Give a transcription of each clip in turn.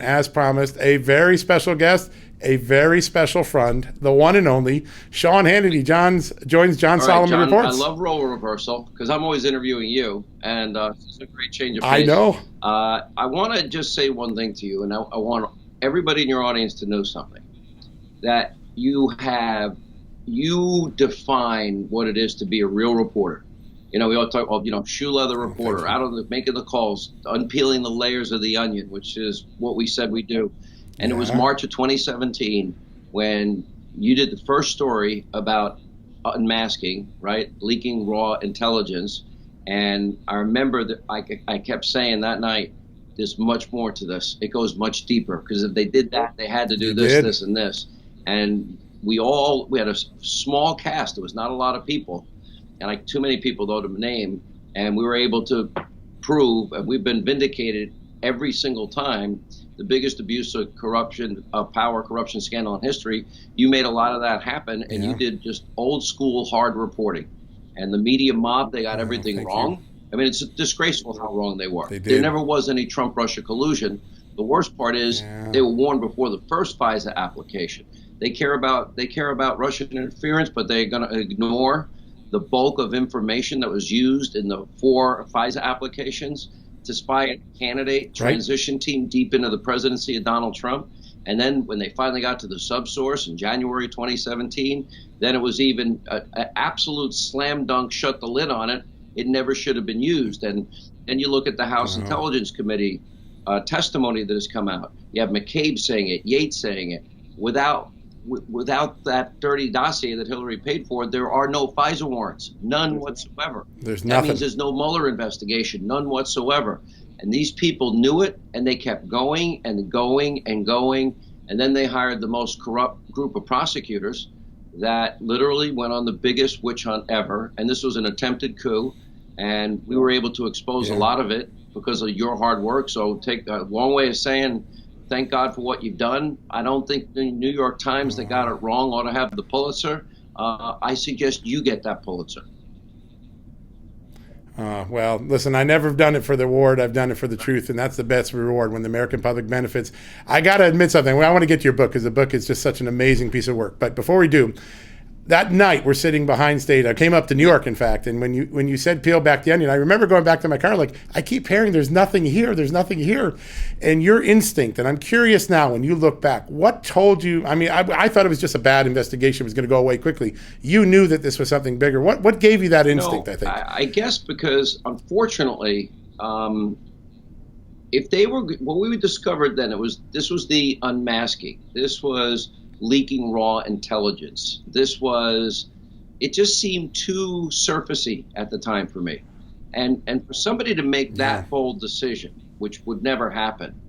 as promised, a very special guest, a very special friend, the one and only Sean Hannity. Joins John All right, Solomon John, I Reports. love role reversal because I'm always interviewing you, and it's a great change of I pace. know. I want to just say one thing to you, and I want everybody in your audience to know something, that you define what it is to be a real reporter. We all talk about, shoe leather reporter, out of making the calls, unpeeling the layers of the onion, which is what we said we do. And It was March of 2017 when you did the first story about unmasking, right? Leaking raw intelligence. And I remember that I kept saying that night, there's much more to this. It goes much deeper, because if they did that, they had to do this, and this. And we had a small cast. There was not a lot of people, and too many people though to name. And we were able to prove, and we've been vindicated every single time, the biggest abuse of power corruption scandal in history. You made a lot of that happen, and you did just old school hard reporting. And the media mob, they got everything wrong. I mean, it's disgraceful how wrong they were. There never was any Trump-Russia collusion. The worst part is they were warned before the first FISA application. They care about Russian interference, but they're going to ignore the bulk of information that was used in the 4 FISA applications to spy a candidate transition team deep into the presidency of Donald Trump. And then when they finally got to the subsource in January 2017, then it was even an absolute slam dunk, shut the lid on it. It never should have been used. And then you look at the House Intelligence Committee testimony that has come out. You have McCabe saying it, Yates saying it. Without that dirty dossier that Hillary paid for, there are no FISA warrants, none whatsoever. There's nothing. That nothing. means there's no Mueller investigation, none whatsoever. And these people knew it, and they kept going and going and going. And then they hired the most corrupt group of prosecutors that literally went on the biggest witch hunt ever. And this was an attempted coup. And we were able to expose a lot of it because of your hard work. So take a long way of saying, thank God for what you've done. I don't think the New York Times that got it wrong ought to have the Pulitzer. I suggest you get that Pulitzer. Well, listen, I never have done it for the award. I've done it for the truth, and that's the best reward when the American public benefits. I got to admit something. I want to get to your book because the book is just such an amazing piece of work. But before we do, that night we're sitting behind stage. I came up to New York, in fact, and when you said peel back the onion, I remember going back to my car like, I keep hearing there's nothing here, and your instinct. And I'm curious now, when you look back, what told you? I mean, I thought it was just a bad investigation, it was going to go away quickly. You knew that this was something bigger. What gave you that instinct? I think I guess because unfortunately, if they were what we discovered then, this was the unmasking. This was leaking raw intelligence. It just seemed too surfacey at the time for me. And for somebody to make that bold decision, which would never happen,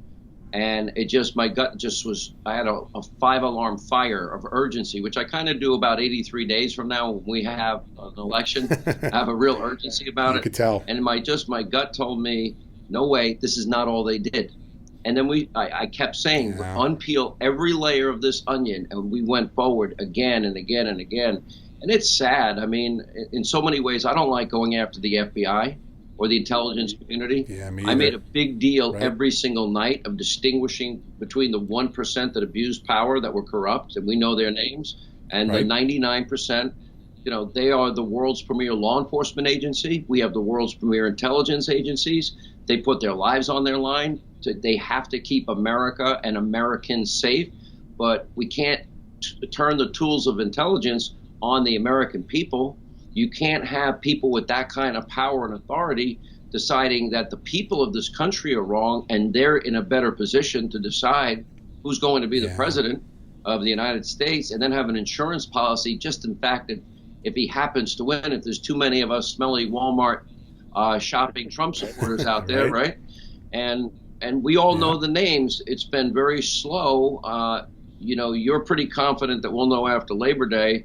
and my gut just was, I had a 5-alarm fire of urgency, which I kind of do about 83 days from now when we have an election. I have a real urgency about it. You could tell. And my gut told me, no way, this is not all they did. And then I kept saying, unpeel every layer of this onion, and we went forward again and again and again. And it's sad. I mean, in so many ways, I don't like going after the FBI or the intelligence community. I made a big deal every single night of distinguishing between the 1% that abused power, that were corrupt, and we know their names, and the 99%. They are the world's premier law enforcement agency. We have the world's premier intelligence agencies. They put their lives on their line. They have to keep America and Americans safe, but we can't turn the tools of intelligence on the American people. You can't have people with that kind of power and authority deciding that the people of this country are wrong and they're in a better position to decide who's going to be the president of the United States, and then have an insurance policy just in fact that if he happens to win, if there's too many of us smelly Walmart shopping Trump supporters out there, right? And we all know the names. It's been very slow. You're pretty confident that we'll know after Labor Day.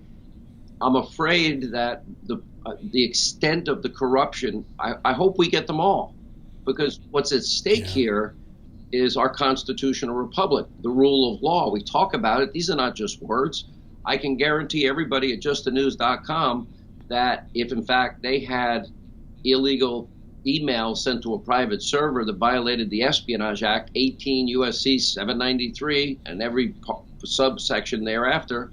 I'm afraid that the extent of the corruption, I hope we get them all, because what's at stake here is our constitutional republic, the rule of law. We talk about it. These are not just words. I can guarantee everybody at justthenews.com that if in fact they had illegal email sent to a private server that violated the Espionage Act, 18 U.S.C. 793, and every subsection thereafter,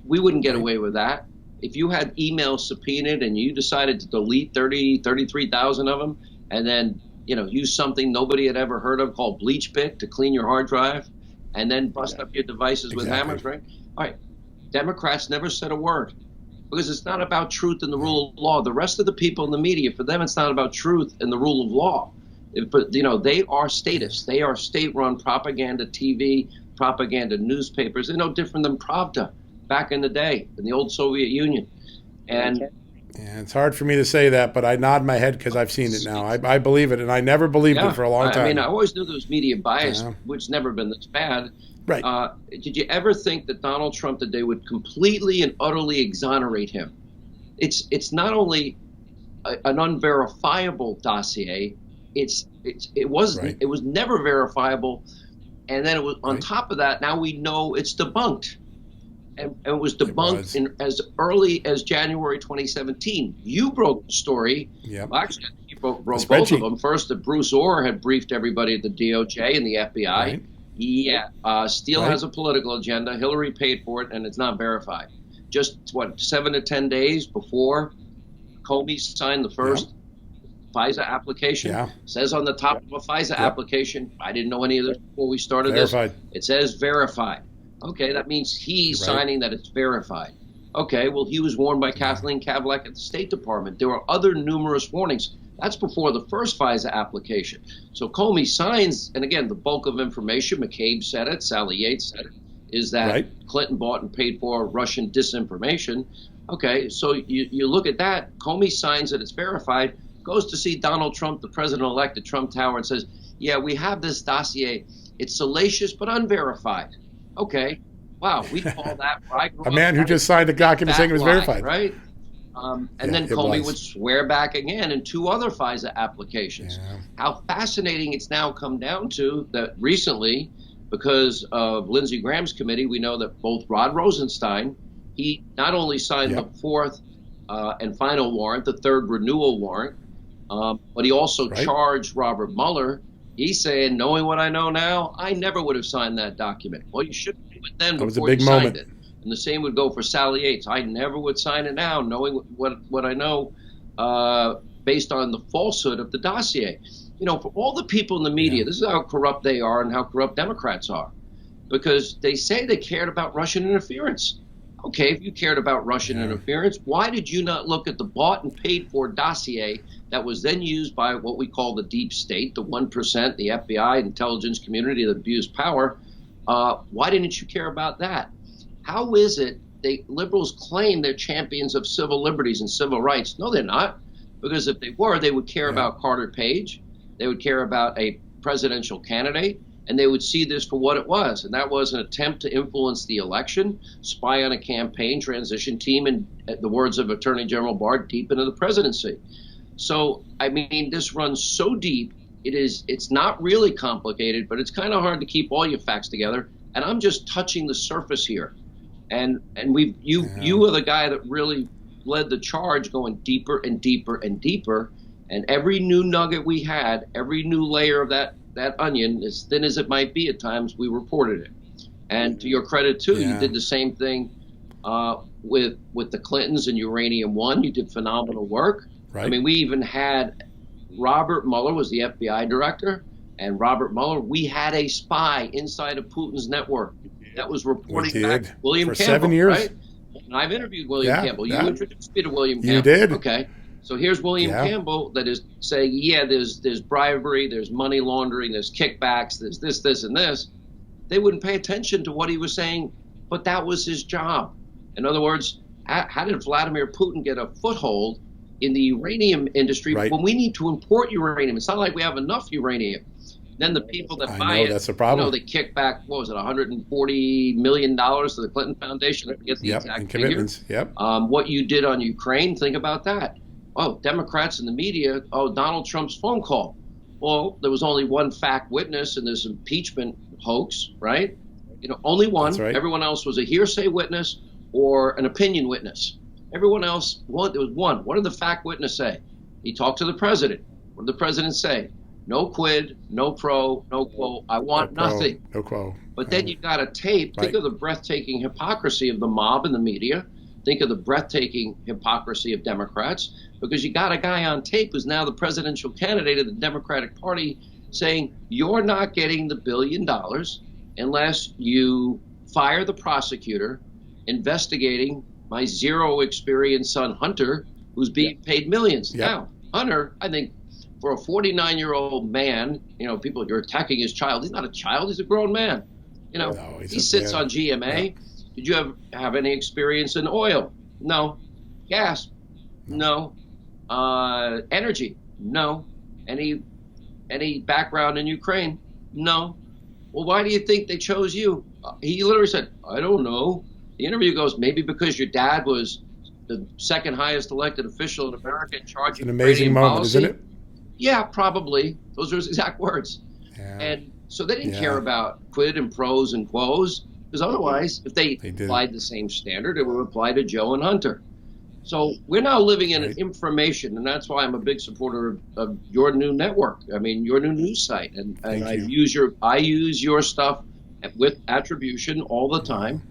we wouldn't get away with that. If you had emails subpoenaed and you decided to delete 33,000 of them, and then use something nobody had ever heard of called bleach pick to clean your hard drive, and then bust up your devices with hammers, right? All right. Democrats never said a word, because it's not about truth and the rule of law. The rest of the people in the media, for them, it's not about truth and the rule of law. But they are statists. They are state-run propaganda TV, propaganda newspapers. They're no different than Pravda back in the day in the old Soviet Union. And it's hard for me to say that, but I nod my head because I've seen it now. I believe it, and I never believed it for a long time. I mean, I always knew there was media bias, which never been this bad. Right. Did you ever think that Donald Trump today would completely and utterly exonerate him? It's not only an unverifiable dossier. It was never verifiable, and then it was on top of that. Now we know it's debunked, and it was debunked in as early as January 2017. You broke the story. Yeah. Well, actually, you broke both of them. First, that Bruce Orr had briefed everybody at the DOJ and the FBI. Right. Yeah, Steele has a political agenda. Hillary paid for it, and it's not verified. Just 7 to 10 days before Comey signed the first FISA application. Says on the top of a FISA application, I didn't know any of this before we started verified. This. It says verified. Okay, that means he's signing that it's verified. Okay, well, he was warned by Kathleen Kavlak at the State Department. There were other numerous warnings. That's before the first FISA application. So Comey signs, and again, the bulk of information, McCabe said it, Sally Yates said it, is that Clinton bought and paid for Russian disinformation. Okay, so you look at that, Comey signs that it's verified, goes to see Donald Trump, the president-elect at Trump Tower, and says, yeah, we have this dossier. It's salacious but unverified. Okay, wow, we call that a man who just signed a document saying it was verified. Right? And then Comey would swear back again in 2 other FISA applications. Yeah. How fascinating it's now come down to that recently, because of Lindsey Graham's committee, we know that both Rod Rosenstein, he not only signed the 4th and final warrant, the 3rd renewal warrant, but he also charged Robert Mueller. He's saying, knowing what I know now, I never would have signed that document. Well, you shouldn't do it then before you signed it. And the same would go for Sally Yates. I never would sign it now, knowing what I know based on the falsehood of the dossier. For all the people in the media, this is how corrupt they are and how corrupt Democrats are. Because they say they cared about Russian interference. Okay, if you cared about Russian interference, why did you not look at the bought and paid for dossier that was then used by what we call the deep state, the 1%, the FBI, intelligence community that abused power? Why didn't you care about that? How is it liberals claim they're champions of civil liberties and civil rights? No, they're not. Because if they were, they would care about Carter Page. They would care about a presidential candidate. And they would see this for what it was. And that was an attempt to influence the election, spy on a campaign, transition team, and, at the words of Attorney General Barr, deep into the presidency. So, I mean, this runs so deep. It's not really complicated, but it's kind of hard to keep all your facts together. And I'm just touching the surface here. And you are the guy that really led the charge, going deeper and deeper and deeper. And every new nugget we had, every new layer of that onion, as thin as it might be at times, we reported it. And to your credit, too, you did the same thing with the Clintons and Uranium One. You did phenomenal work. Right. I mean, we even had Robert Mueller was the FBI director, and Robert Mueller, we had a spy inside of Putin's network that was reporting back William Campbell. 7 years. Right? And I've interviewed William Campbell. You introduced me to William Campbell. You did. Okay. So here's William Campbell that is saying, there's bribery, there's money laundering, there's kickbacks, there's this, and this. They wouldn't pay attention to what he was saying, but that was his job. In other words, how did Vladimir Putin get a foothold in the uranium industry when we need to import uranium? It's not like we have enough uranium. Then the people that buy it, that's a problem. They kick back, what was it, $140 million to the Clinton Foundation? I forget the exact figure. What you did on Ukraine, think about that. Oh, Democrats in the media, Donald Trump's phone call. Well, there was only one fact witness in this impeachment hoax, right? Only one. That's right. Everyone else was a hearsay witness or an opinion witness. Everyone else, there was one. What did the fact witness say? He talked to the president. What did the president say? No quid, no pro, no quo. I want nothing. No quo. But then you got a tape. Think of the breathtaking hypocrisy of the mob and the media. Think of the breathtaking hypocrisy of Democrats, because you got a guy on tape who's now the presidential candidate of the Democratic Party saying, you're not getting the $1 billion unless you fire the prosecutor investigating my zero experience son, Hunter, who's being paid millions. Now, Hunter, I think for a 49-year-old man, people, you're attacking his child. He's not a child. He's a grown man. He sits on GMA. Did you have any experience in oil? No. Gas? No. Energy? No. Any background in Ukraine? No. Well, why do you think they chose you? He literally said, I don't know. The interview goes, maybe because your dad was the second highest elected official in America in charge of an amazing moment, policy. isn't it? Yeah, probably. Those are his exact words. Yeah. And so they didn't care about quid and pros and quos, because otherwise, if they applied the same standard, it would apply to Joe and Hunter. So we're now living in an information, and that's why I'm a big supporter of your new network. I mean, your new news site, and I use your stuff with attribution all the time,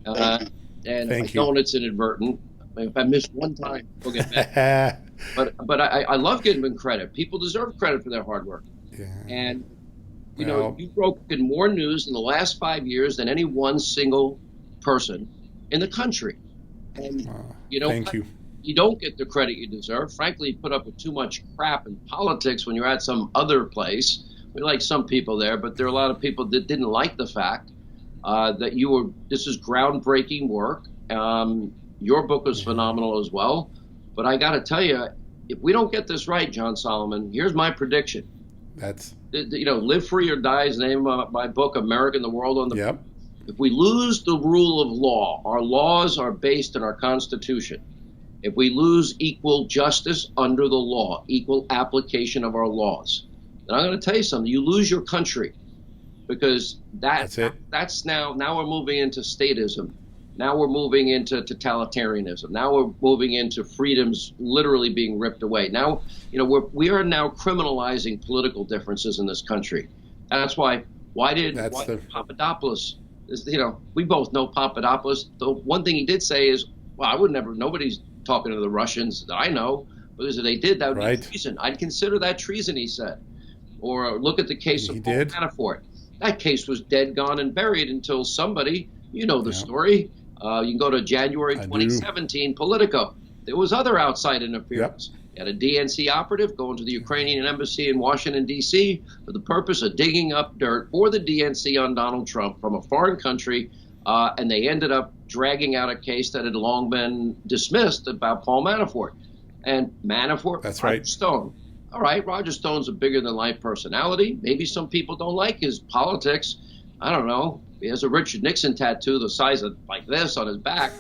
and I know it's inadvertent. If I missed one time, we'll get back. But I love giving them credit. People deserve credit for their hard work, and you've broken more news in the last 5 years than any one single person in the country. And you don't get the credit you deserve. Frankly, you put up with too much crap in politics when you're at some other place. We like some people there, but there are a lot of people that didn't like the fact that this is groundbreaking work. Your book was phenomenal as well. But I got to tell you, if we don't get this right, John Solomon, here's my prediction. Live Free or Die is the name of my book, America and the World on the Yep. If we lose the rule of law, our laws are based on our Constitution. If we lose equal justice under the law, equal application of our laws, then I'm going to tell you something. You lose your country, because that's now we're moving into statism. Now we're moving into totalitarianism. Now we're moving into freedoms literally being ripped away. Now, we are now criminalizing political differences in this country. That's why Papadopoulos is, we both know Papadopoulos. The one thing he did say is, well, nobody's talking to the Russians that I know, because if they did, that would be treason. I'd consider that treason, he said. Or look at the case of Paul Manafort. That case was dead, gone, and buried until somebody, the story. You can go to January 2017, Politico. There was other outside interference. You had a DNC operative going to the Ukrainian embassy in Washington, D.C. for the purpose of digging up dirt for the DNC on Donald Trump from a foreign country, and they ended up dragging out a case that had long been dismissed about Paul Manafort. And Manafort, Roger Stone. All right, Roger Stone's a bigger-than-life personality. Maybe some people don't like his politics. I don't know. He has a Richard Nixon tattoo the size of like this on his back.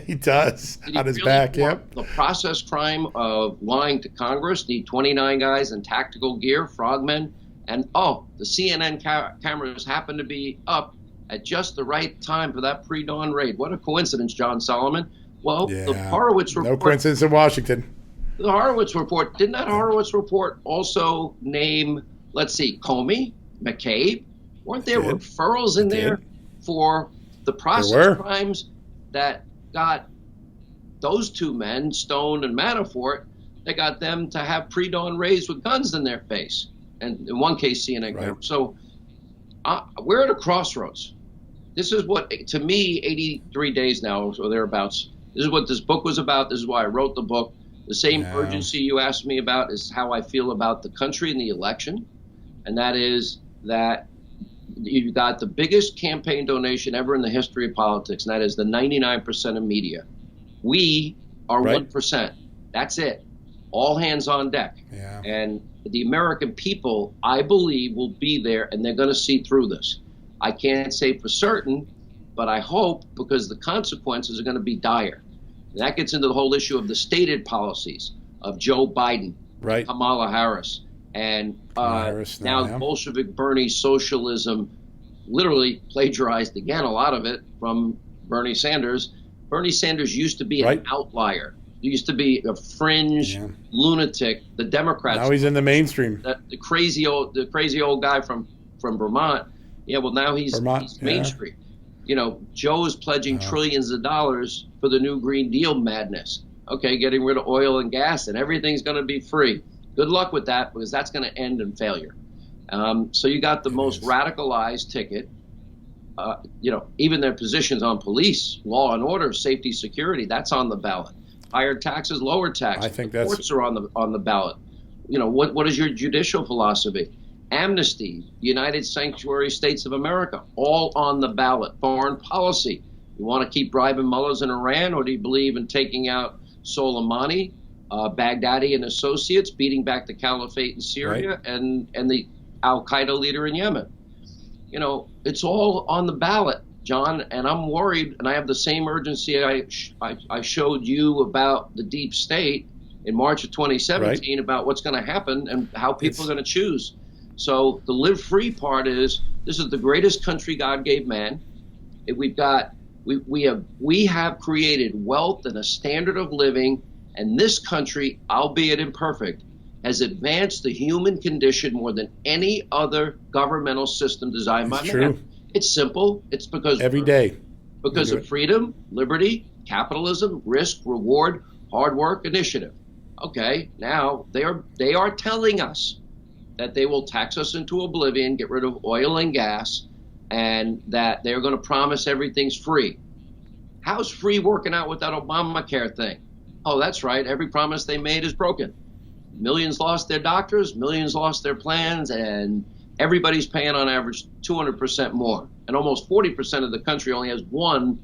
He does, on his back, The process crime of lying to Congress, the 29 guys in tactical gear, frogmen, and the CNN cameras happen to be up at just the right time for that pre-dawn raid. What a coincidence, John Solomon. Well, the Horowitz report. No coincidence in Washington. The Horowitz report. Didn't that Horowitz report also name, Comey, McCabe? Weren't there referrals in there for the process crimes that got those two men, Stone and Manafort, that got them to have pre-dawn raids with guns in their face? And in one case, CNN camera. So we're at a crossroads. This is what, to me, 83 days now or thereabouts, this is what this book was about. This is why I wrote the book. The same urgency you asked me about is how I feel about the country and the election. And that is that you've got the biggest campaign donation ever in the history of politics, and that is the 99% of media. We are 1%. That's it. All hands on deck. Yeah. And the American people, I believe, will be there, and they're going to see through this. I can't say for certain, but I hope, because the consequences are going to be dire. And that gets into the whole issue of the stated policies of Joe Biden, Kamala Harris, and now Bolshevik Bernie socialism, literally plagiarized again, a lot of it from Bernie Sanders. Bernie Sanders used to be an outlier. used to be a fringe lunatic. The Democrats. Now he's in the mainstream. The crazy old guy from Vermont. Yeah, well now he's mainstream. You know, Joe is pledging trillions of dollars for the new Green Deal madness. Okay, getting rid of oil and gas and everything's going to be free. Good luck with that, because that's going to end in failure. So you got the most radicalized ticket. You know, even their positions on police, law and order, safety, security, that's on the ballot. Higher taxes, lower taxes. I think courts are on the ballot. You know, what is your judicial philosophy? Amnesty, United Sanctuary States of America, all on the ballot. Foreign policy. You want to keep bribing mullahs in Iran, or do you believe in taking out Soleimani, Baghdadi and associates, beating back the caliphate in Syria, and the Al-Qaeda leader in Yemen? You know, it's all on the ballot, John, and I'm worried, and I have the same urgency I showed you about the deep state in March of 2017 about what's going to happen and how people are going to choose. So the live free part is, this is the greatest country God gave man. We have created wealth and a standard of living, and this country, albeit imperfect, has advanced the human condition more than any other governmental system designed by man. It's simple. It's because every day, because of freedom, liberty, capitalism, risk, reward, hard work, initiative. Okay, now they are telling us that they will tax us into oblivion, get rid of oil and gas, and that they're going to promise everything's free. How's free working out with that Obamacare thing? Oh, that's right. Every promise they made is broken. Millions lost their doctors, millions lost their plans, and everybody's paying on average 200% more. And almost 40% of the country only has one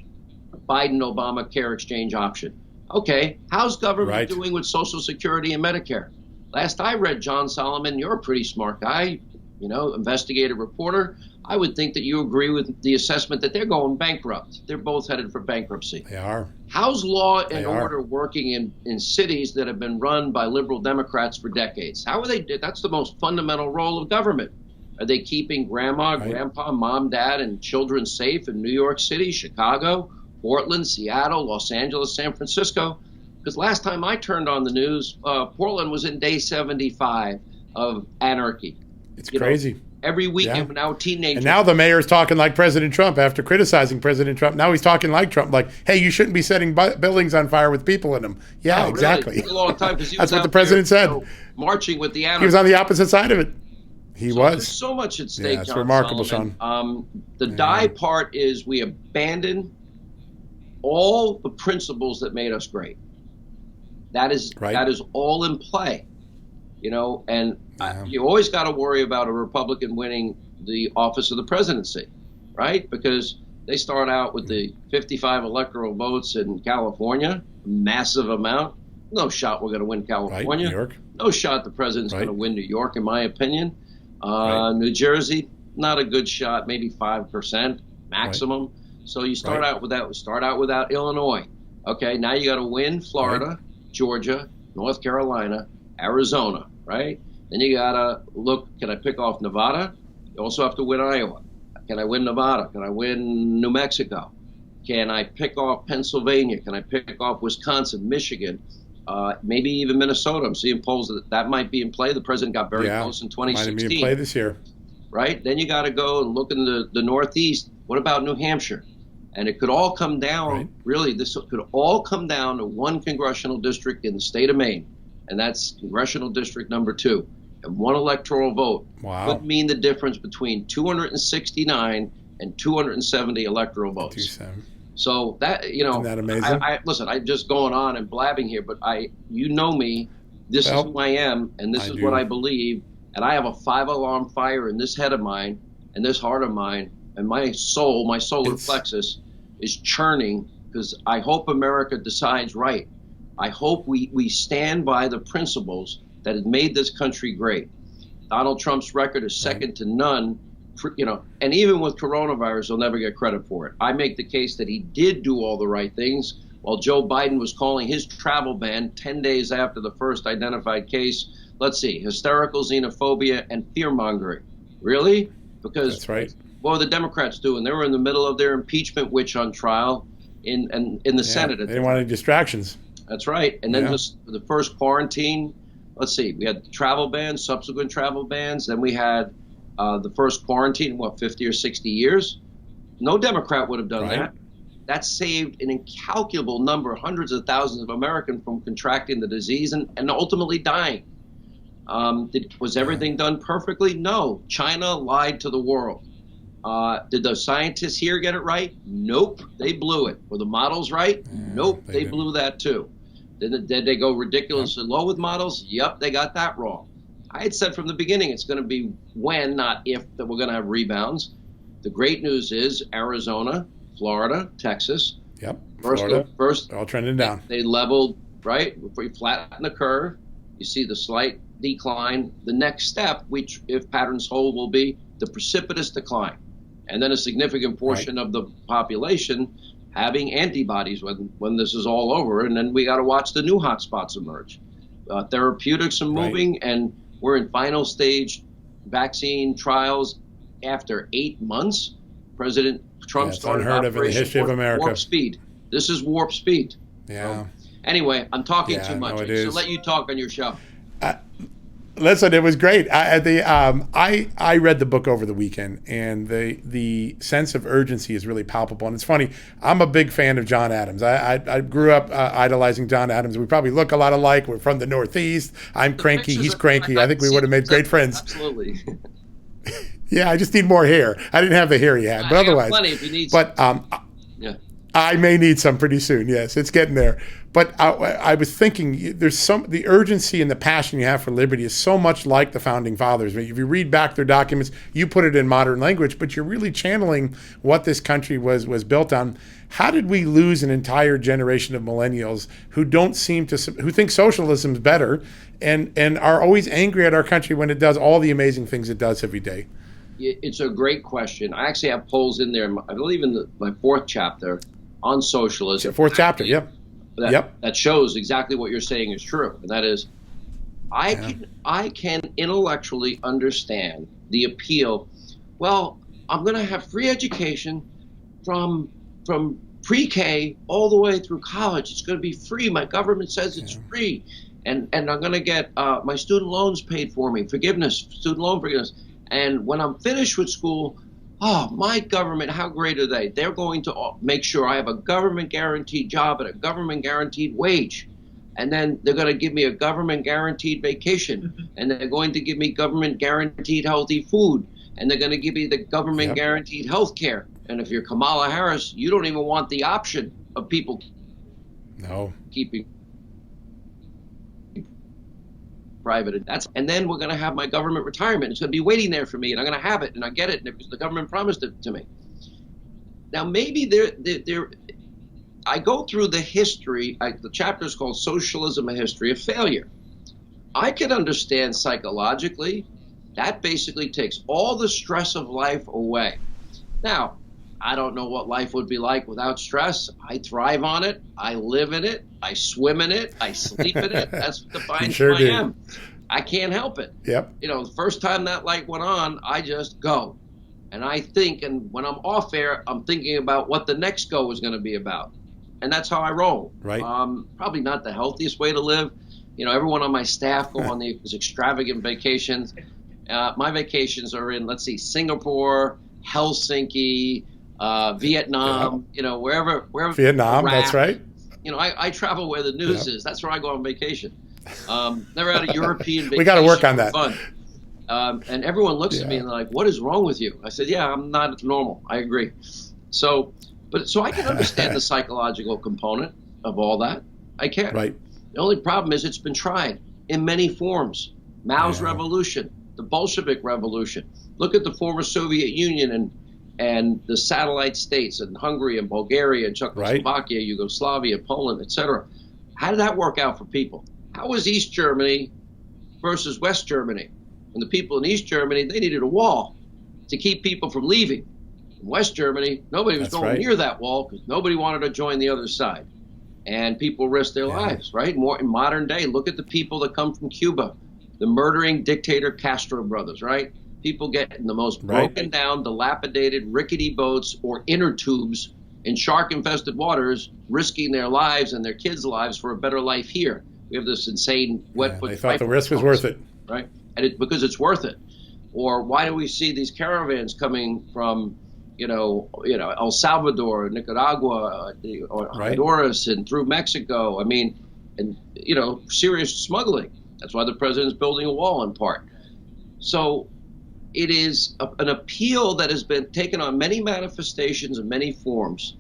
Biden-Obamacare exchange option. Okay, how's government doing with Social Security and Medicare? Last I read, John Solomon, you're a pretty smart guy, you know, investigative reporter. I would think that you agree with the assessment that they're going bankrupt. They're both headed for bankruptcy. They are. How's law and order working in cities that have been run by liberal Democrats for decades? How are they? That's the most fundamental role of government. Are they keeping grandma, grandpa, mom, dad, and children safe in New York City, Chicago, Portland, Seattle, Los Angeles, San Francisco? Because last time I turned on the news, Portland was in day 75 of anarchy. It's crazy. Every weekend, now teenagers. And now the mayor's talking like President Trump after criticizing President Trump. Now he's talking like Trump, like, hey, you shouldn't be setting buildings on fire with people in them. Yeah, exactly. Really? It took a long time, because that's what the president said. Marching with the anarchists. He was on the opposite side of it. He was. There's so much at stake, it's John remarkable, Solomon. Sean. The die part is we abandon all the principles that made us great. That is all in play, you know, and you always got to worry about a Republican winning the office of the presidency, right? Because they start out with the 55 electoral votes in California, massive amount. No shot we're going to win California. New York. No shot the president's going to win New York, in my opinion. New Jersey, not a good shot, maybe 5% maximum. So you start out with that. Start out without Illinois. Okay, now you got to win Florida, Georgia, North Carolina, Arizona, right? Then you got to look, can I pick off Nevada? You also have to win Iowa. Can I win Nevada? Can I win New Mexico? Can I pick off Pennsylvania? Can I pick off Wisconsin, Michigan, maybe even Minnesota? I'm seeing polls that might be in play. The president got very close in 2016. Might be in play this year. Right? Then you got to go and look in the Northeast. What about New Hampshire? And it could all come down, really, this could all come down to one congressional district in the state of Maine, and that's congressional district number 2. And one electoral vote could mean the difference between 269 and 270 electoral votes. So that, you know, isn't that amazing? Listen, I'm just going on and blabbing here, but you know me, this is who I am, and this is what I believe, and I have a 5-alarm fire in this head of mine and this heart of mine. And my solar plexus is churning, because I hope America decides right. I hope we stand by the principles that have made this country great. Donald Trump's record is second to none, you know, and even with coronavirus, he'll never get credit for it. I make the case that he did do all the right things, while Joe Biden was calling his travel ban 10 days after the first identified case, let's see, hysterical xenophobia and fear-mongering. Really? Because that's right. What were the Democrats doing? They were in the middle of their impeachment witch hunt trial in the Senate. They didn't want any distractions. That's right. And then the first quarantine, let's see, we had travel bans, subsequent travel bans. Then we had the first quarantine, 50 or 60 years? No Democrat would have done that. That saved an incalculable number, hundreds of thousands of Americans from contracting the disease and ultimately dying. Was everything done perfectly? No. China lied to the world. Did the scientists here get it right? Nope. They blew it. Were the models right? Nope. They blew that too. Did they go ridiculously low with models? Yep, they got that wrong. I had said from the beginning it's going to be when, not if, that we're going to have rebounds. The great news is Arizona, Florida, Texas. Yep. First, all trending down. They leveled, right? We flatten the curve. You see the slight decline. The next step, which if patterns hold, will be the precipitous decline. And then a significant portion of the population having antibodies when this is all over. And then we got to watch the new hotspots emerge. Therapeutics are moving, and we're in final stage vaccine trials after 8 months. President Trump started unheard of in the history of America. Warp speed. This is warp speed. Yeah. Anyway, I'm talking too much. I should let you talk on your show. Listen, it was great. I read the book over the weekend, and the sense of urgency is really palpable. And it's funny, I'm a big fan of John Adams. I grew up idolizing John Adams. We probably look a lot alike. We're from the Northeast. I'm cranky. He's cranky. I think we would have made great friends. Absolutely. Yeah, I just need more hair. I didn't have the hair he had, but otherwise. Plenty if you need but yeah. I may need some pretty soon. Yes, it's getting there. But I was thinking, the urgency and the passion you have for liberty is so much like the founding fathers. If you read back their documents, you put it in modern language, but you're really channeling what this country was built on. How did we lose an entire generation of millennials who who think socialism is better and are always angry at our country when it does all the amazing things it does every day? It's a great question. I actually have polls in there, I believe in my fourth chapter on socialism. Fourth chapter, yep. That shows exactly what you're saying is true. And that is, I can intellectually understand the appeal. Well, I'm going to have free education from pre-K all the way through college. It's going to be free. My government says it's free. And I'm going to get my student loans paid for me, student loan forgiveness. And when I'm finished with school, my government, how great are they? They're going to make sure I have a government guaranteed job at a government guaranteed wage. And then they're going to give me a government guaranteed vacation. And they're going to give me government guaranteed healthy food. And they're going to give me the government guaranteed health care. And if you're Kamala Harris, you don't even want the option of people keeping private. And then we're going to have my government retirement. It's going to be waiting there for me, and I'm going to have it, and I get it, because the government promised it to me. Now, maybe I go through the history. The chapter is called Socialism: A History of Failure. I can understand psychologically that basically takes all the stress of life away. Now, I don't know what life would be like without stress. I thrive on it. I live in it. I swim in it. I sleep in it. That's what defines who I am. I can't help it. Yep. The first time that light went on, I just go. And I think, and when I'm off air, I'm thinking about what the next go is going to be about. And that's how I roll. Right. Probably not the healthiest way to live. Everyone on my staff go on these extravagant vacations. My vacations are in, let's see, Singapore, Helsinki, Vietnam, wherever. Vietnam, Iraq. That's right. I travel where the news is. That's where I go on vacation. Never had a European vacation. We got to work on that. Fun. And everyone looks at me and they're like, "What is wrong with you?" I said, "Yeah, I'm not normal. I agree." So I can understand the psychological component of all that. I can. Right. The only problem is it's been tried in many forms. Mao's revolution, the Bolshevik revolution. Look at the former Soviet Union and the satellite states in Hungary and Bulgaria and Czechoslovakia, Yugoslavia, Poland, etc. How did that work out for people? How was East Germany versus West Germany? And the people in East Germany, they needed a wall to keep people from leaving. In West Germany, nobody was going near that wall because nobody wanted to join the other side. And people risked their lives, right? More in modern day, look at the people that come from Cuba, the murdering dictator Castro brothers, right? People get in the most broken down, dilapidated, rickety boats or inner tubes in shark-infested waters, risking their lives and their kids' lives for a better life here. We have this insane wet foot. They thought the risk was worth it, right? And because it's worth it. Or why do we see these caravans coming from, El Salvador, Nicaragua, or Honduras, and through Mexico? I mean, and serious smuggling. That's why the president's building a wall in part. So it is an appeal that has been taken on many manifestations and many forms.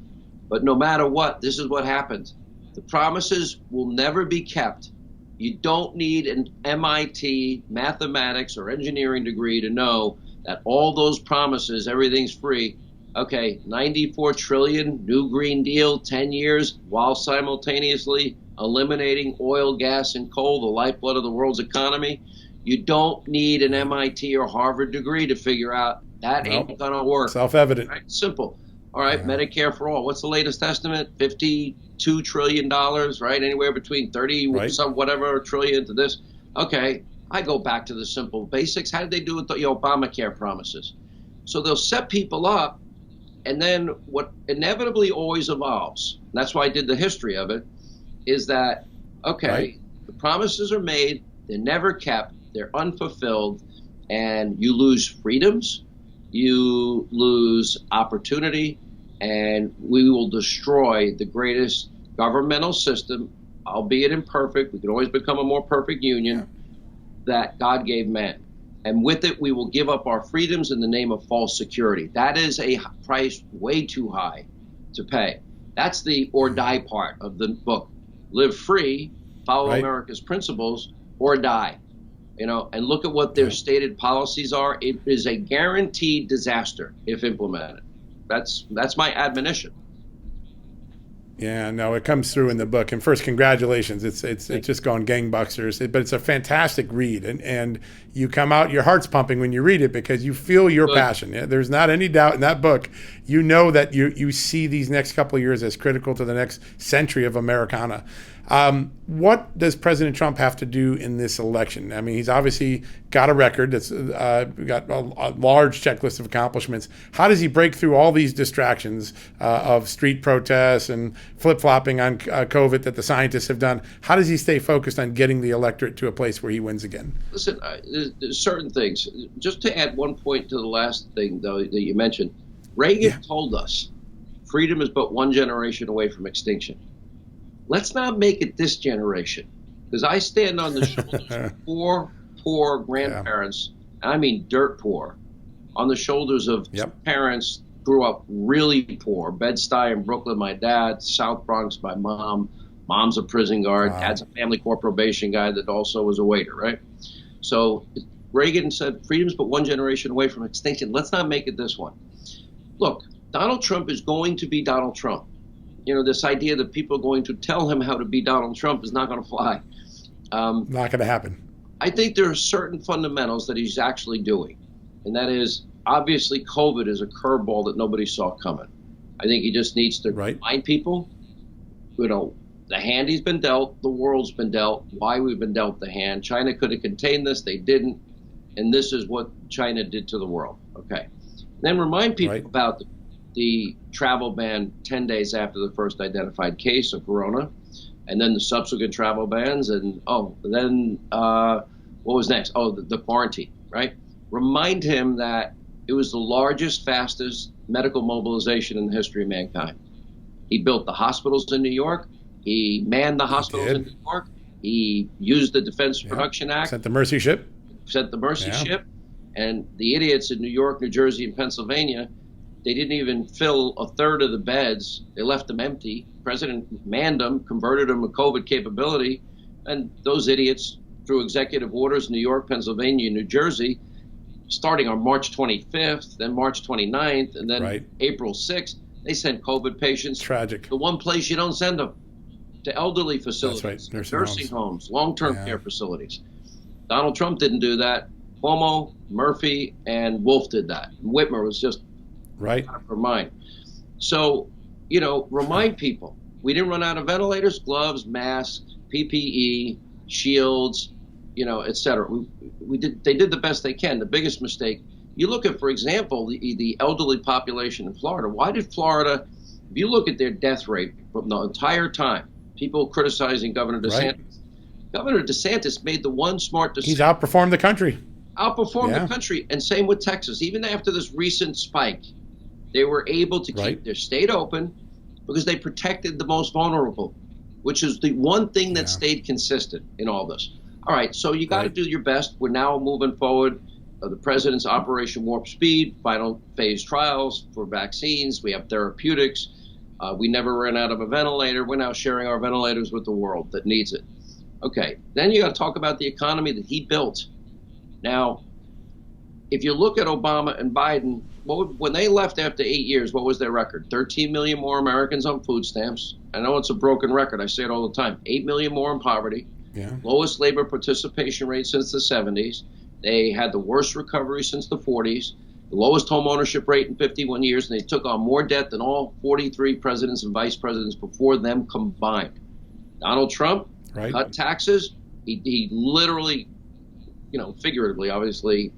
But no matter what, this is what happens. The promises will never be kept. You don't need an MIT mathematics or engineering degree to know that all those promises, everything's free. Okay, 94 trillion, new Green Deal, 10 years, while simultaneously eliminating oil, gas, and coal, the lifeblood of the world's economy. You don't need an MIT or Harvard degree to figure out that ain't going to work. Self-evident. Right? Simple. All right, Medicare for all. What's the latest estimate? $52 trillion, right? Anywhere between 30 some whatever trillion to this. Okay, I go back to the simple basics. How did they do with the Obamacare promises? So they'll set people up, and then what inevitably always evolves, and that's why I did the history of it, is that, the promises are made, they're never kept, they're unfulfilled, and you lose freedoms, you lose opportunity, and we will destroy the greatest governmental system, albeit imperfect. We can always become a more perfect union that God gave man. And with it, we will give up our freedoms in the name of false security. That is a price way too high to pay. That's the or die part of the book. Live free, follow America's principles, or die. And look at what their stated policies are. It is a guaranteed disaster if implemented. That's my admonition. Yeah, no, it comes through in the book. And first, congratulations. It's just gone gangbusters. But it's a fantastic read. And you come out, your heart's pumping when you read it because you feel your passion. Yeah? There's not any doubt in that book. You know that you see these next couple of years as critical to the next century of Americana. What does President Trump have to do in this election? I mean, he's obviously got a record that's got a large checklist of accomplishments. How does he break through all these distractions of street protests and flip-flopping on COVID that the scientists have done? How does he stay focused on getting the electorate to a place where he wins again? Listen, there's certain things. Just to add one point to the last thing, though, that you mentioned, Reagan told us freedom is but one generation away from extinction. Let's not make it this generation, because I stand on the shoulders of four poor grandparents, and I mean dirt poor, on the shoulders of parents grew up really poor. Bed-Stuy in Brooklyn, my dad. South Bronx, my mom. Mom's a prison guard. Dad's a family court probation guy that also was a waiter, right? So Reagan said, freedom's but one generation away from extinction. Let's not make it this one. Look, Donald Trump is going to be Donald Trump. This idea that people are going to tell him how to be Donald Trump is not going to fly. Not going to happen. I think there are certain fundamentals that he's actually doing. And that is, obviously, COVID is a curveball that nobody saw coming. I think he just needs to remind people, the hand he's been dealt, the world's been dealt, why we've been dealt the hand. China could have contained this. They didn't. And this is what China did to the world. Okay. Then remind people about the travel ban 10 days after the first identified case of corona, and then the subsequent travel bans, and what was next? The quarantine, right? Remind him that it was the largest, fastest medical mobilization in the history of mankind. He built the hospitals in New York. He manned the hospitals in New York. He used the Defense Production Act. Sent the Mercy ship. And the idiots in New York, New Jersey, and Pennsylvania, they didn't even fill a third of the beds. They left them empty. President manned them, converted them with COVID capability. And those idiots, through executive orders, New York, Pennsylvania, New Jersey, starting on March 25th, then March 29th, and then April 6th, they sent COVID patients. Tragic. The one place you don't send them, to elderly facilities, nursing homes, long-term care facilities. Donald Trump didn't do that. Cuomo, Murphy, and Wolf did that. Whitmer was just out of her mind. So, remind people, we didn't run out of ventilators, gloves, masks, PPE, shields, et cetera. They did the best they can. The biggest mistake, you look at, for example, the elderly population in Florida. Why did Florida If you look at their death rate from the entire time, people criticizing Governor DeSantis. Right. Governor DeSantis made the one smart decision. He's outperformed the country. Outperformed the country. And same with Texas. Even after this recent spike, they were able to keep their state open because they protected the most vulnerable, which is the one thing that stayed consistent in all this. All right, so you got to do your best. We're now moving forward. The president's Operation Warp Speed, final phase trials for vaccines. We have therapeutics. We never ran out of a ventilator. We're now sharing our ventilators with the world that needs it. Okay, then you got to talk about the economy that he built. Now, if you look at Obama and Biden, when they left after 8 years, what was their record? 13 million more Americans on food stamps. I know it's a broken record. I say it all the time. 8 million more in poverty. Lowest labor participation rate since the 70s. They had the worst recovery since the 40s. The lowest home ownership rate in 51 years, and they took on more debt than all 43 presidents and vice presidents before them combined. Donald Trump cut taxes. He literally, figuratively, obviously,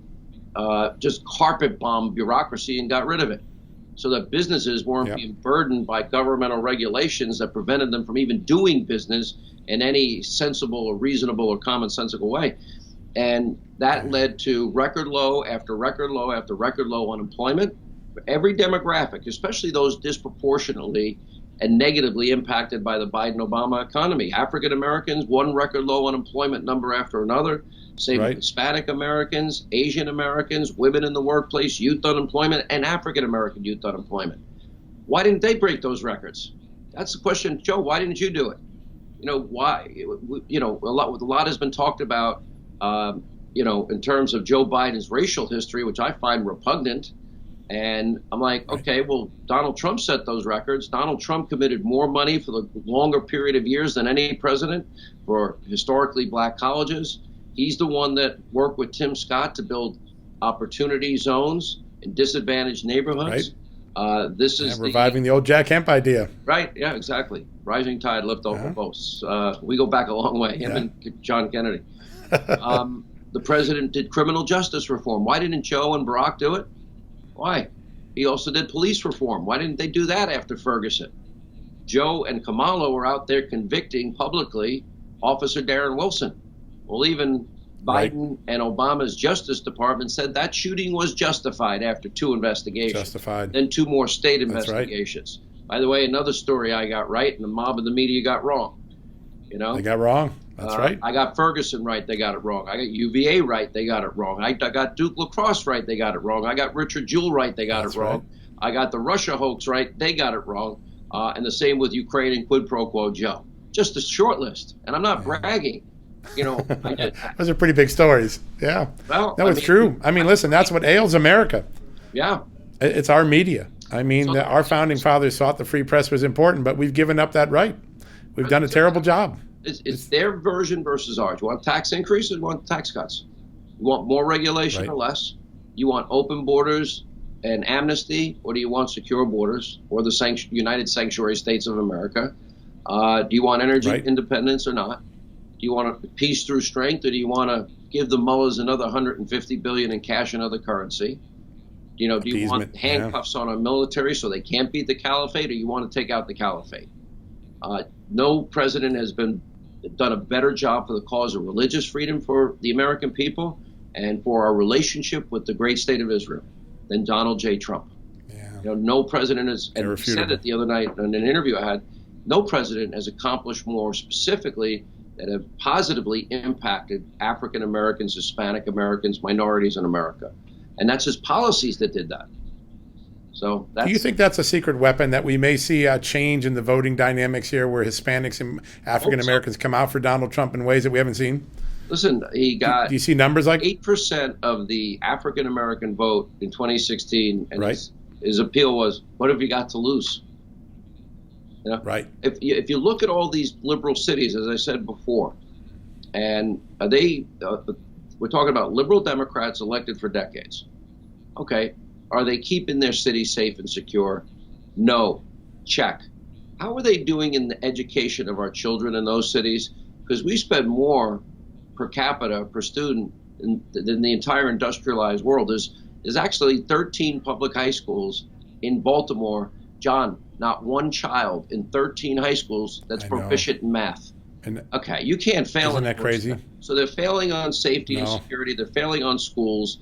just carpet bombed bureaucracy and got rid of it so that businesses weren't being burdened by governmental regulations that prevented them from even doing business in any sensible or reasonable or commonsensical way. And that led to record low after record low after record low unemployment for every demographic, especially those disproportionately and negatively impacted by the Biden-Obama economy. African Americans, one record low unemployment number after another. Same with Hispanic Americans, Asian Americans, women in the workplace, youth unemployment, and African American youth unemployment. Why didn't they break those records? That's the question, Joe. Why didn't you do it? Why? A lot has been talked about. In terms of Joe Biden's racial history, which I find repugnant. And I'm like, okay, well, Donald Trump set those records. Donald Trump committed more money for the longer period of years than any president for historically black colleges. He's the one that worked with Tim Scott to build opportunity zones in disadvantaged neighborhoods. This is reviving the old Jack Hemp idea. Right. Yeah, exactly. Rising tide lift all boats. We go back a long way, him and John Kennedy. The president did criminal justice reform. Why didn't Joe and Barack do it? Why? He also did police reform. Why didn't they do that after Ferguson? Joe and Kamala were out there convicting publicly Officer Darren Wilson. Well, even Biden and Obama's Justice Department said that shooting was justified after 2 investigations. Then 2 more state investigations. By the way, another story I got right and the mob of the media got wrong. They got wrong. That's right. I got Ferguson right. They got it wrong. I got UVA right. They got it wrong. I got Duke lacrosse right. They got it wrong. I got Richard Jewell right. They got it wrong. I got the Russia hoax right. They got it wrong. And the same with Ukraine and quid pro quo Joe. Just a short list. And I'm not bragging. Those are pretty big stories. Yeah. Well, that was true. I mean, listen, that's what ails America. Yeah. It's our media. I mean, our founding fathers thought the free press was important, but we've given up that right. We've done a terrible job. It's their version versus ours. You want tax increases? You want tax cuts? You want more regulation or less? You want open borders and amnesty, or do you want secure borders or the United Sanctuary States of America? Do you want energy independence or not? Do you want peace through strength, or do you want to give the mullahs another $150 billion in cash and other currency? Do you want handcuffs on our military so they can't beat the caliphate, or you want to take out the caliphate? No president has done a better job for the cause of religious freedom for the American people and for our relationship with the great state of Israel than Donald J. Trump. No president has, and he said it the other night in an interview I had, no president has accomplished more specifically that have positively impacted African Americans, Hispanic Americans, minorities in America. And that's his policies that did that. So do you think that's a secret weapon, that we may see a change in the voting dynamics here where Hispanics and African Americans come out for Donald Trump in ways that we haven't seen? Listen, he got do you see numbers like 8% of the African American vote in 2016, and his appeal was, what have you got to lose? If you look at all these liberal cities, as I said before, and we're talking about liberal Democrats elected for decades. Okay. Are they keeping their city safe and secure? No. Check. How are they doing in the education of our children in those cities? Because we spend more per capita per student than the entire industrialized world. There's actually 13 public high schools in Baltimore John, not one child in 13 high schools that's proficient in math. And okay, you can't fail. Isn't that crazy? So they're failing on safety and security. They're failing on schools.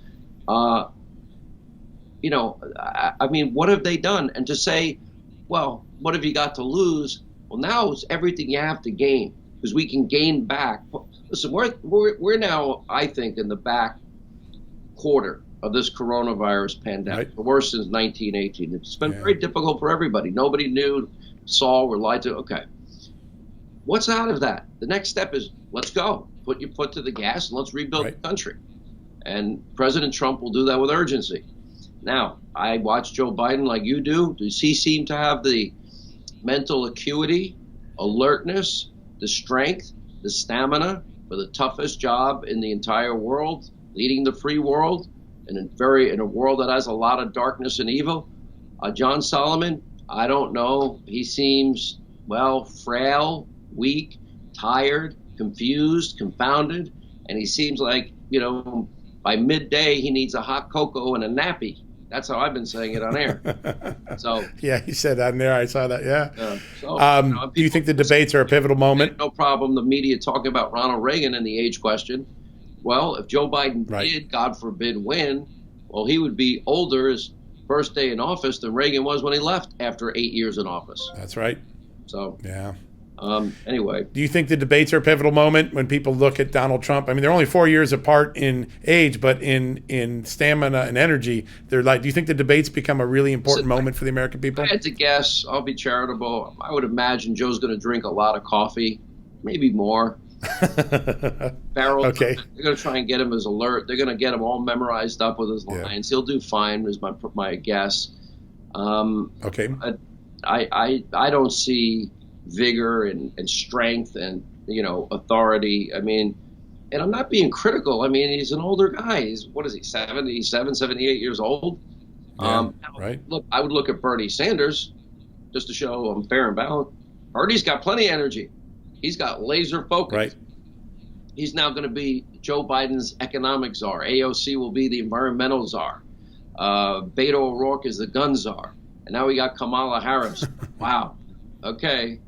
You know, I mean, what have they done? And to say, well, what have you got to lose? Well, now it's everything you have to gain, because we can gain back. Listen, we're now, I think, in the back quarter of this coronavirus pandemic, the worst since 1918. It's been very difficult for everybody. Nobody knew, saw, or lied to. Okay, what's out of that? The next step is, let's go. Put your foot to the gas and let's rebuild the country. And President Trump will do that with urgency. Now, I watch Joe Biden like you do. Does he seem to have the mental acuity, alertness, the strength, the stamina for the toughest job in the entire world, leading the free world, and in a world that has a lot of darkness and evil? John Solomon, I don't know. He seems, well, frail, weak, tired, confused, confounded, and he seems like, you know, by midday he needs a hot cocoa and a nappy. That's how I've been saying it on air. So yeah, he said that in there. I saw that. Yeah. Do you think the debates are a pivotal moment? No problem. The media talking about Ronald Reagan and the age question. Well, if Joe Biden did, God forbid, win, well, he would be older his first day in office than Reagan was when he left after 8 years in office. That's right. So yeah. Anyway, do you think the debates are a pivotal moment when people look at Donald Trump? I mean, they're only 4 years apart in age, but in stamina and energy, they're like. Do you think the debates become a really important moment for the American people? I had to guess. I'll be charitable. I would imagine Joe's going to drink a lot of coffee, maybe more. Barrel. Okay. They're going to try and get him as alert. They're going to get him all memorized up with his lines. He'll do fine, is my guess. Okay. I don't see vigor and strength and, you know, authority. I mean, and I'm not being critical. I mean, he's an older guy. He's, what is he, 77, 78 years old? Right. Look, I would look at Bernie Sanders just to show I'm fair and balanced. Bernie's got plenty of energy. He's got laser focus. Right. He's now going to be Joe Biden's economic czar. AOC will be the environmental czar. Beto O'Rourke is the gun czar. And now we got Kamala Harris. Wow. Okay,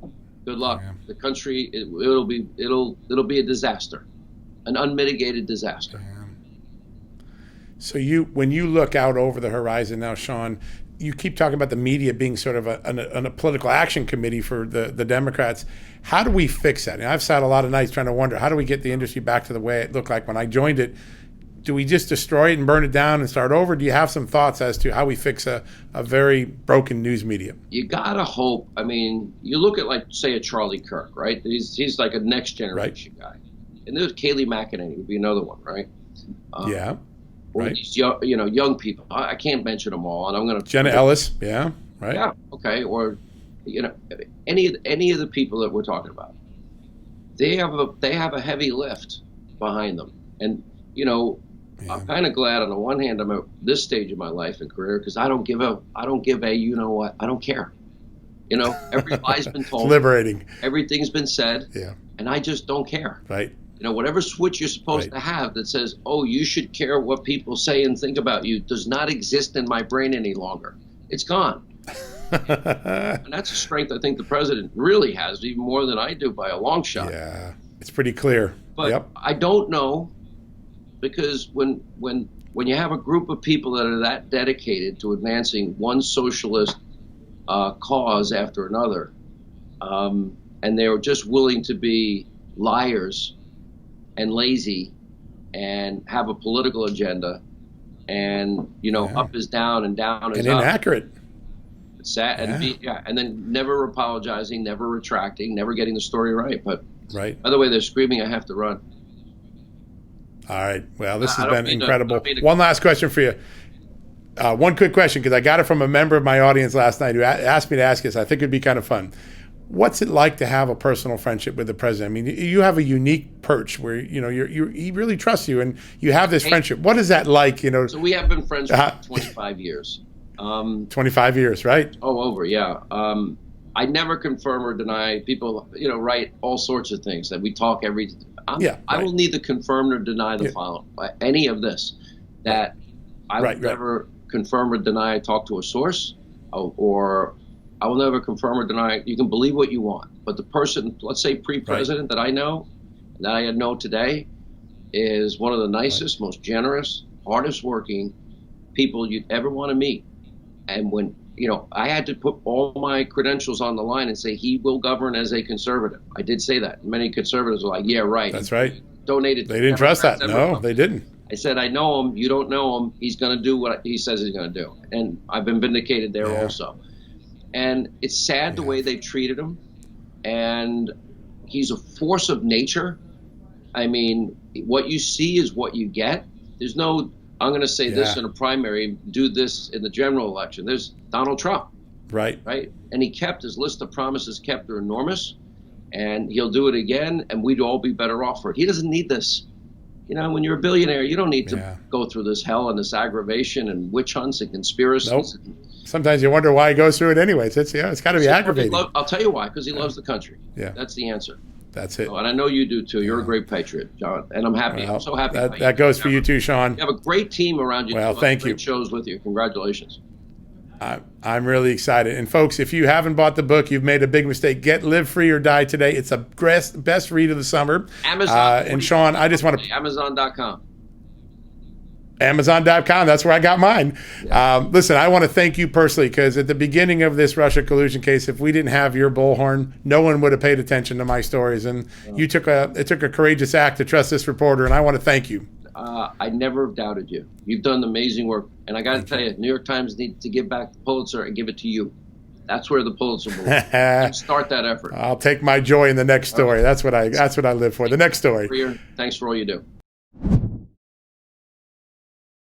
good luck. Yeah. The country, it'll be a disaster, an unmitigated disaster. Yeah. So when you look out over the horizon now, Sean, you keep talking about the media being sort of a political action committee for the Democrats. How do we fix that? And I've sat a lot of nights trying to wonder, how do we get the industry back to the way it looked like when I joined it? Do we just destroy it and burn it down and start over? Do you have some thoughts as to how we fix a very broken news media? You gotta hope. I mean, you look at, like, say, a Charlie Kirk, right? He's like a next generation guy. And there's Kayleigh McEnany would be another one, right? Yeah. Right. These young people. I can't mention them all, and I'm gonna. Jenna Ellis. Yeah. Right. Yeah. Okay. Or, you know, any of the people that we're talking about, they have a heavy lift behind them, and you know. Yeah. I'm kind of glad on the one hand I'm at this stage of my life and career, because I don't give a you know what, I don't care. You know, every lie's been told. It's liberating. Everything's been said. Yeah. And I just don't care. Right. You know, whatever switch you're supposed to have that says, oh, you should care what people say and think about you, does not exist in my brain any longer. It's gone. And that's a strength I think the president really has, even more than I do by a long shot. Yeah. It's pretty clear. But I don't know. Because when you have a group of people that are that dedicated to advancing one socialist cause after another, and they're just willing to be liars and lazy and have a political agenda, and up is down and down is and up. Inaccurate. It's sad, and then never apologizing, never retracting, never getting the story right. But by the way, they're screaming, "I have to run." All right. Well, this has been incredible. One last question for you. One quick question, because I got it from a member of my audience last night who asked me to ask this. I think it'd be kind of fun. What's it like to have a personal friendship with the president? I mean, you have a unique perch where he really trusts you, and you have this friendship. What is that like? So we have been friends for 25 years. 25 years, right? Oh, over, yeah. I never confirm or deny. People, write all sorts of things that we talk every. I will neither confirm or deny the following, any of this. That I would never confirm or deny I talk to a source, or I will never confirm or deny. You can believe what you want, but the person, let's say pre-president that I know, that I know today, is one of the nicest, most generous, hardest working people you'd ever want to meet. And when, I had to put all my credentials on the line and say he will govern as a conservative. I did say that. Many conservatives were like, yeah, right. That's right. Donated. They didn't trust that. No, they didn't. I said, I know him. You don't know him. He's going to do what he says he's going to do. And I've been vindicated there also. And it's sad the way they treated him. And he's a force of nature. I mean, what you see is what you get. There's no, I'm going to say this in a primary, do this in the general election. There's Donald Trump. Right. And he kept his list of promises kept are enormous. And he'll do it again. And we'd all be better off for it. He doesn't need this. When you're a billionaire, you don't need to go through this hell and this aggravation and witch hunts and conspiracies. Nope. Sometimes you wonder why he goes through it anyways. It's got to be aggravating. I'll tell you why, because he loves the country. Yeah. That's the answer. That's it. And I know you do too. You're a great patriot, John. And I'm happy. Well, I'm so happy. That goes for you too, Sean. You have a great team around you. Well, thank you. Shows with you. Congratulations. I'm really excited. And folks, if you haven't bought the book, you've made a big mistake. Get Live Free or Die Today. It's a best read of the summer. Amazon. And Sean, I just want to... Amazon.com. Amazon.com. That's where I got mine. Listen, I want to thank you personally, because at the beginning of this Russia collusion case, if we didn't have your bullhorn, no one would have paid attention to my stories. And it took a courageous act to trust this reporter, and I want to thank you. I never doubted you. You've done amazing work. And I got to tell you, New York Times needs to give back the Pulitzer and give it to you. That's where the Pulitzer belongs. Start that effort. I'll take my joy in the next story. That's what I live for. The next story. Thanks for all you do.